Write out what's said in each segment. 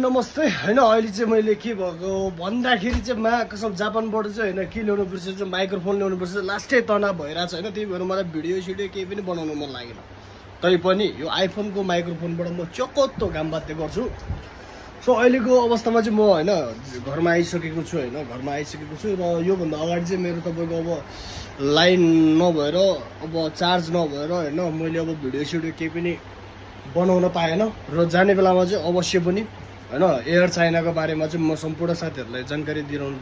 नमस्ते हैन अहिले चाहिँ मैले के भएको भन्दाखेरि चाहिँ मा कसम जापानबाट चाहिँ हैन के ल्याउनु पर्छ चाहिँ माइक्रोफोन ल्याउनु पर्छ लास्टै तनाव भइराछ हैन त्यही भएर मलाई भिडियो केही पनि बनाउन मन लागेन तै पनि यो आइफोनको माइक्रोफोनबाट म चकत्तो काम बाध्य गर्छु सो अहिलेको अवस्थामा चाहिँ म हैन घरमा आइसकेको छु हैन घरमा आइसकेको छु र यो भन्दा अगाडि चाहिँ मेरो तपाईको अब लाइन नभएर अब चार्ज नभएर हैन मैले अब भिडियो केही पनि बनाउन पाएन र जाने बेलामा चाहिँ अवश्य पनि हैन एयर चाइनाको बारेमा चाहिँ म सम्पूर्ण साथीहरुलाई जानकारी दिलाउन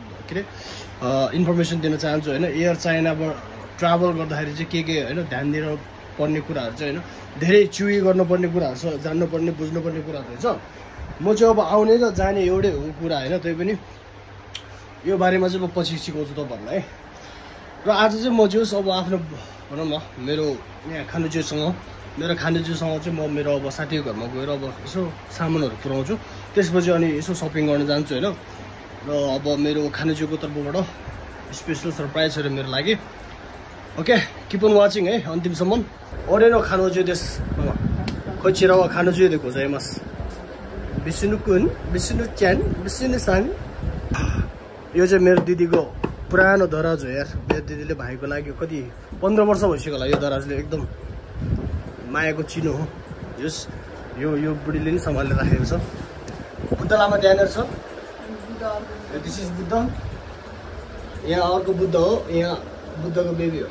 इन्फर्मेसन दिन चाहन्छु हैन एयर चाइनाबाट ट्राभल गर्दाखेरि चाहिँ के हैन ध्यान दिन पर्ने कुराहरु चाहिँ हैन धेरै चुई गर्नुपर्ने कुराहरु छ जान्नुपर्ने बुझ्नुपर्ने कुराहरु छ म चाहिँ अब आउने र जाने एउटै हो कुरा हैन त्यै पनि यो बारेमा चाहिँ म पछि सिकाउँछु तपाईहरुलाई र आज चाहिँ म जस अब आफ्नो भनौं न मेरो यहाँ खानुजुसँग चाहिँ म मेरो अब साथीको घरमा गएर अब यसो सामानहरु पुर्याउँछु त्यसपछि अनि यसो शपिङ गर्न जान्छु हैन र अब मेरो खानुजुको तर्फबाट स्पेशल सरप्राइजहरु मेरो लागि ओके किप अन वाचिङ है अन्तिमसम्म ओरेनो खानुजु देश कोचिरावा खानुजु दे गोजाइमास विष्णुकुन विष्णु-च्यान विष्णु-सान यो चाहिँ मेरो दिदीको पुरानो दराज हो यार मेरो दिदीले भाइको लागि कति 15 वर्ष भइसक्यो होला यो दराजले एकदम मायाको चिनो हो यस यो बुढीले नि सम्हालेर राखेको छ बुद्ध लामा त्यहाँनेर छ दिस इज बुद्ध यहाँ अर्को बुद्ध हो यहाँ बुद्धको बेबी हो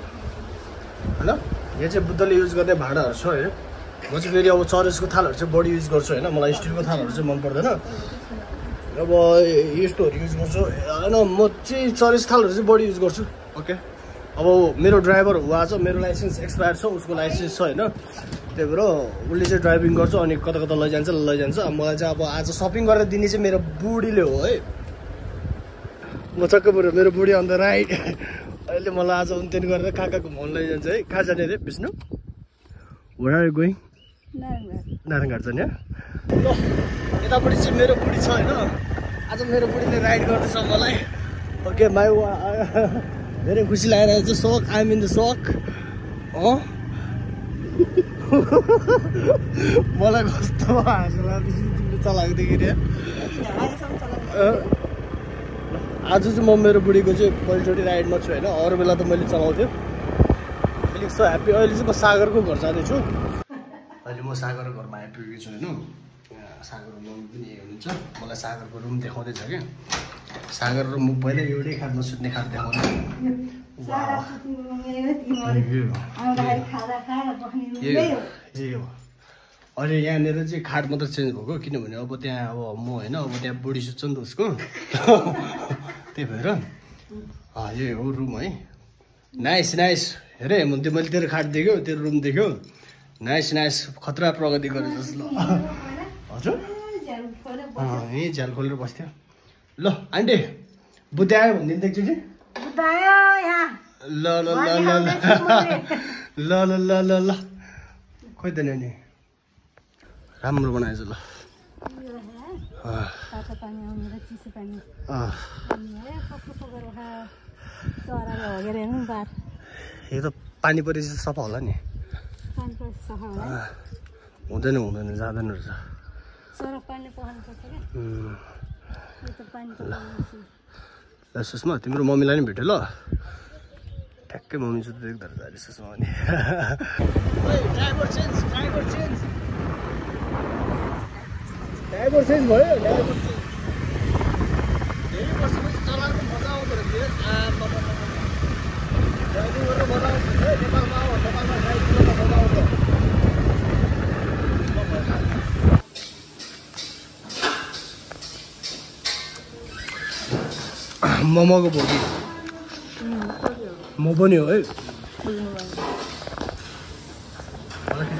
हैन यहाँ चाहिँ बुद्धले युज गर्ने भाँडाहरु छ हैन म चाहिँ फेरि अब चरसको थालहरु चाहिँ बढी युज गर्छु हैन मलाई स्टिलको थालहरु चाहिँ मन पर्दैन अब यस्तोहरु युज गर्छु हैन म चाहिँ चरस थालहरु चाहिँ बढी युज गर्छु ओके अब मेरो ड्राइभर हो आज मेरो लाइसेन्स एक्सपायर छ उसको लाइसेन्स छ हैन त्यही भएर उसले चाहिँ ड्राइभिङ गर्छ अनि कता कता लैजान्छ मलाई चाहिँ अब आज शपिङ गरेर दिने चाहिँ मेरो बुढीले हो है म चक्क पऱ्यो मेरो बुढी अन्त राइट अहिले मलाई आज उन्तेन गरेर काकाको मन लैजान्छ है कहाँ जाने रे Vishnu where are you going Narayanghat जाने ल यतापट्टि चाहिँ मेरो बुढी छ हैन आज मेरो बुढीले राइड गर्दैछ मलाई ओके माई धेरै खुसी लागिरहेको छ सक आई एम इन द सक मलाई कस्तो हाँसो लाग्यो चलाएको देखेर आज चाहिँ म मेरो बुढीको चाहिँ पहिलोचोटि राइडमा छु होइन अरू बेला त मैले चलाउँथेँ फिलिङ सो ह्याप्पी अहिले चाहिँ म सागरको घर जाँदैछु अहिले म सागरको घरमा आइपुगेको छु होइन सागरको मम्मी पनि हुनुहुन्छ मलाई सागरको रुम देखाउँदैछ क्या सागर र म पहिला एउटै खाटमा सुत्ने खाट देखाउँदै अहिले यहाँनिर चाहिँ खाट मात्र चेन्ज भएको किनभने अब त्यहाँ अब म होइन अब त्यहाँ बुढी सुत्छ नि त उसको त्यही भएर यही हो रुम है नाइस नाइस हेरे त्यो मैले तेरो खाट देख्यो तेरो रुम देख्यो नाइस खतरा प्रगति गरे जस्तो ल हजुर यहीँ झ्याल खोलेर बस्थ्यो ल आन्टी बुद्धि आयो भनिदिनु एकचोटि ल ल ल ल ल ल ल ल खोइ त नि राम्रो बनाएछ ल यो त पानी परे सफा होला नि हुँदैन जाँदैन रहेछ ल सुषमा तिम्रो मम्मीलाई नि भेट्यो ल ठ्याक्कै मम्मी जस्तो देख्दो रहेछ अहिले सुषमा पनि ड्राइभर चेन्ज भयो धेरै वर्षपछि चलाएको मजा आउँदो रहेछ ड्राइभिङ गरेर मजा आउँछ नेपालमा आऊ नेपालमा ड्राइभिङ गरेर मजा आउँछ मोमोको भोगी म पनि हो है मलाई के